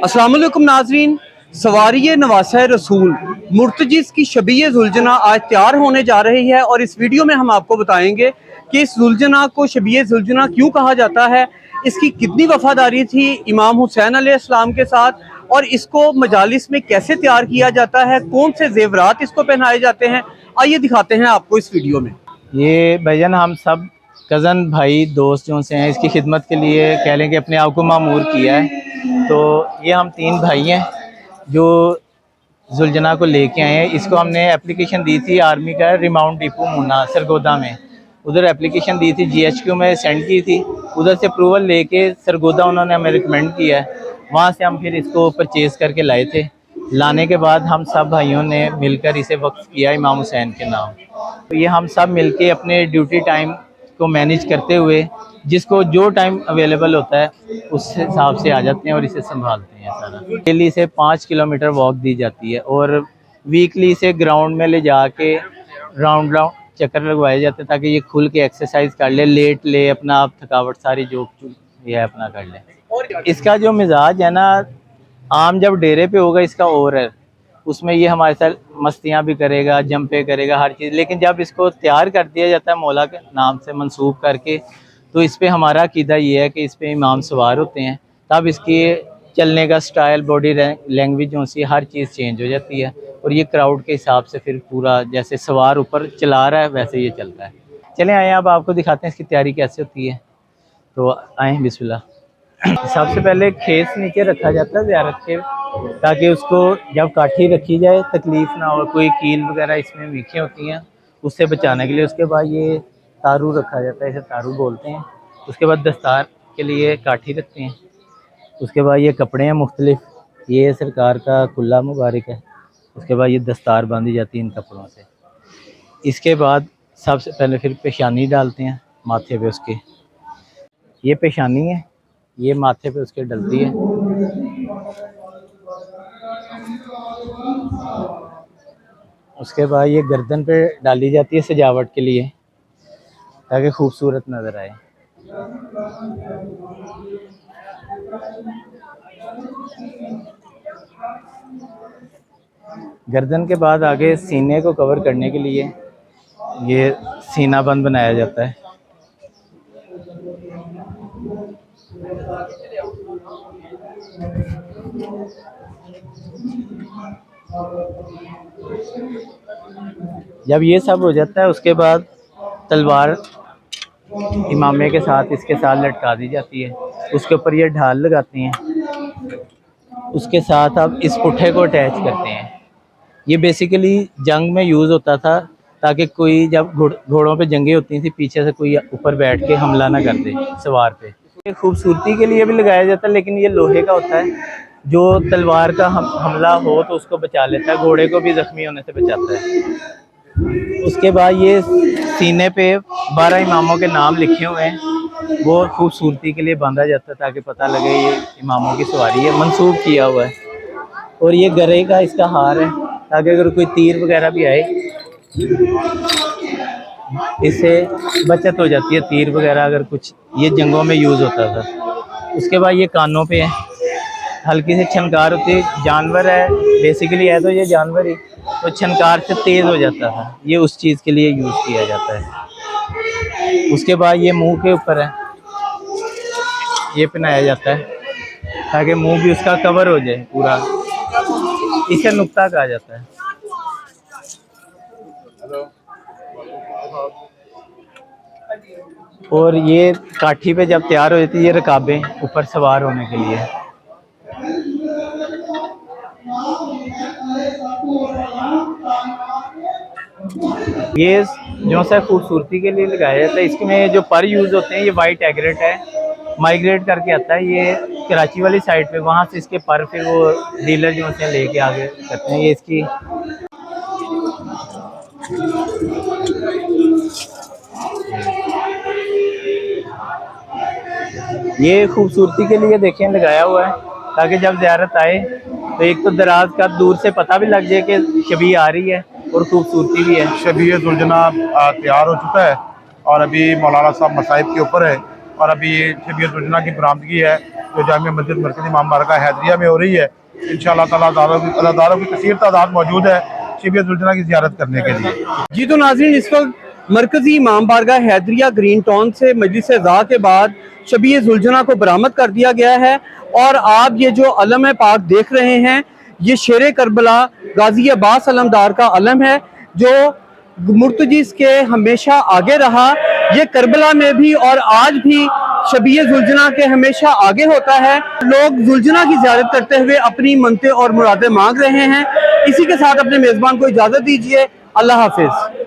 अस्सलाम वालेकुम नाजरीन। सवारी नवासा रसूल मुर्तजिज़ की शबीह जुलजना आज तैयार होने जा रही है और इस वीडियो में हम आपको बताएंगे कि इस जुलजना को शबीह जुलजना क्यों कहा जाता है, इसकी कितनी वफादारी थी इमाम हुसैन अलैहिस्सलाम के साथ और इसको मजालिस में कैसे तैयार किया जाता है, कौन से जेवरात इसको पहनाए जाते हैं। आइए दिखाते हैं आपको इस वीडियो में। ये भजन हम सब कज़न भाई दोस्त जो से हैं इसकी खिदमत के लिए कह लें कि अपने आप को मामूर किया है। तो ये हम 3 भाई हैं जो जुलजना को लेके आए हैं। इसको हमने एप्लीकेशन दी थी आर्मी का रिमाउंट डिपो मुन्ना सरगोदा में, उधर एप्लीकेशन दी थी, GHQ में सेंड की थी, उधर से अप्रूवल लेके सरगोदा उन्होंने हमें रिकमेंड किया है। वहाँ से हम फिर इसको परचेज़ करके लाए थे। लाने के बाद हम सब भाइयों ने मिलकर इसे वक्फ किया इमाम हुसैन के नाम। तो ये हम सब मिलके अपने ड्यूटी टाइम को मैनेज करते हुए जिसको जो टाइम अवेलेबल होता है उस हिसाब से आ जाते हैं और इसे संभालते हैं सारा। डेली से 5 किलोमीटर वॉक दी जाती है और वीकली इसे ग्राउंड में ले जाके राउंड चक्कर लगवाए जाते हैं ताकि ये खुल के एक्सरसाइज कर ले, लेट ले, अपना आप थकावट सारी जो ये अपना कर ले। इसका जो मिजाज है ना, आम जब डेरे पे होगा इसका और है, उसमें ये हमारे साथ मस्तियाँ भी करेगा, जंपे करेगा, हर चीज़। लेकिन जब इसको तैयार कर दिया जाता है मौला के नाम से मंसूब करके, तो इस पे हमारा अकीदा ये है कि इस पे इमाम सवार होते हैं, तब इसकी चलने का स्टाइल, बॉडी लैंग्वेज जो सी हर चीज़ चेंज हो जाती है और ये क्राउड के हिसाब से फिर पूरा जैसे सवार ऊपर चला रहा है वैसे ये चलता है। चलें आए अब आपको दिखाते हैं इसकी तैयारी कैसे होती है। तो आएँ बिस्मिल्लाह। सबसे पहले खेस नीचे रखा जाता है ज़ियारत के, ताकि उसको जब काठी रखी जाए तकलीफ़ ना हो, कोई कील वगैरह इसमें मीठी होती हैं उससे बचाने के लिए। उसके बाद ये तारू रखा जाता है, इसे तारू बोलते हैं। उसके बाद दस्तार के लिए काठी रखते हैं। उसके बाद ये कपड़े हैं मुख्तलिफ, ये सरकार का कुल्ला मुबारक है। उसके बाद ये दस्तार बांधी जाती है इन कपड़ों से। इसके बाद सबसे पहले फिर पेशानी डालते हैं माथे पे उसके, ये पेशानी है, ये माथे पे उसके डलती है। उसके बाद ये गर्दन पे डाली जाती है सजावट के लिए ताकि खूबसूरत नज़र आए। गर्दन के बाद आगे सीने को कवर करने के लिए ये सीना बंद बनाया जाता है। जब ये सब हो जाता है उसके बाद तलवार इमामे के साथ इसके साथ लटका दी जाती है। उसके ऊपर ये ढाल लगाते हैं, उसके साथ अब इस पुट्ठे को अटैच करते हैं। ये बेसिकली जंग में यूज़ होता था ताकि कोई जब घोड़ों पे जंगें होती थी पीछे से कोई ऊपर बैठ के हमला ना कर दे सवार पे। ये खूबसूरती के लिए भी लगाया जाता है, लेकिन ये लोहे का होता है, जो तलवार का हमला हो तो उसको बचा लेता है, घोड़े को भी ज़ख्मी होने से बचाता है। उसके बाद ये सीने पे 12 इमामों के नाम लिखे हुए हैं, वो खूबसूरती के लिए बांधा जाता है ताकि पता लगे ये इमामों की सवारी है, मंसूब किया हुआ है। और ये गरे का इसका हार है ताकि अगर कोई तीर वगैरह भी आए इससे बचत हो जाती है, तीर वगैरह अगर कुछ, ये जंगों में यूज़ होता था। उसके बाद ये कानों पे है, हल्की से छनकार होती है, जानवर है बेसिकली, है तो ये जानवर ही, तो छनकार से तेज़ हो जाता था, ये उस चीज़ के लिए यूज़ किया जाता है। उसके बाद ये मुंह के ऊपर है, ये पहनाया जाता है ताकि मुंह भी उसका कवर हो जाए पूरा, इसे नुक्ता कहा जाता है। और ये काठी पे जब तैयार हो जाती है ये रकाबें ऊपर सवार होने के लिए। ये जो सा खूबसूरती के लिए लगाया जाता है, इसमें जो पर यूज़ होते हैं ये वाइट एग्रेट है, माइग्रेट करके आता है ये कराची वाली साइड पे, वहाँ से इसके पर फिर वो डीलर जो से लेके आगे करते हैं। ये इसकी ये खूबसूरती के लिए देखें लगाया हुआ है ताकि जब ज़ियारत आए तो एक तो दराज का दूर से पता भी लग जाए कि शबीह आ रही है और खूबसूरती भी है। शबीह जुलजना तैयार हो चुका है और अभी मौलाना साहब मसाइब के ऊपर है और अभी ये शबीह जुलजना की बरामदगी है। जो जामिया मस्जिद मरकज़ी इमाम बारगाह हैदरिया में हो रही है। इंशाअल्लाह ताला अज़ादारों की कसीर तादाद मौजूद है शबीए ज़ुलजना की ज़ियारत करने के लिए। जी तो नाज़रीन, इस वक्त मरकजी इमाम बारगाह हैदरिया ग्रीन टाउन से मजलिस ज़ा के बाद शबीए ज़ुलजना को बरामद कर दिया गया है और आप ये जो अलम पाक देख रहे हैं, ये शेर करबला गाजी अब्बास अलमदार का अलम है जो मुर्तजिज़ के हमेशा आगे रहा। ये करबला में भी और आज भी शबीए ज़ुलजना के हमेशा आगे होता है। लोग ज़ुलजना की ज़ियारत करते हुए अपनी मनते और मुरादें मांग रहे हैं। इसी के साथ अपने मेज़बान को इजाज़त दीजिए। अल्लाह हाफिज़।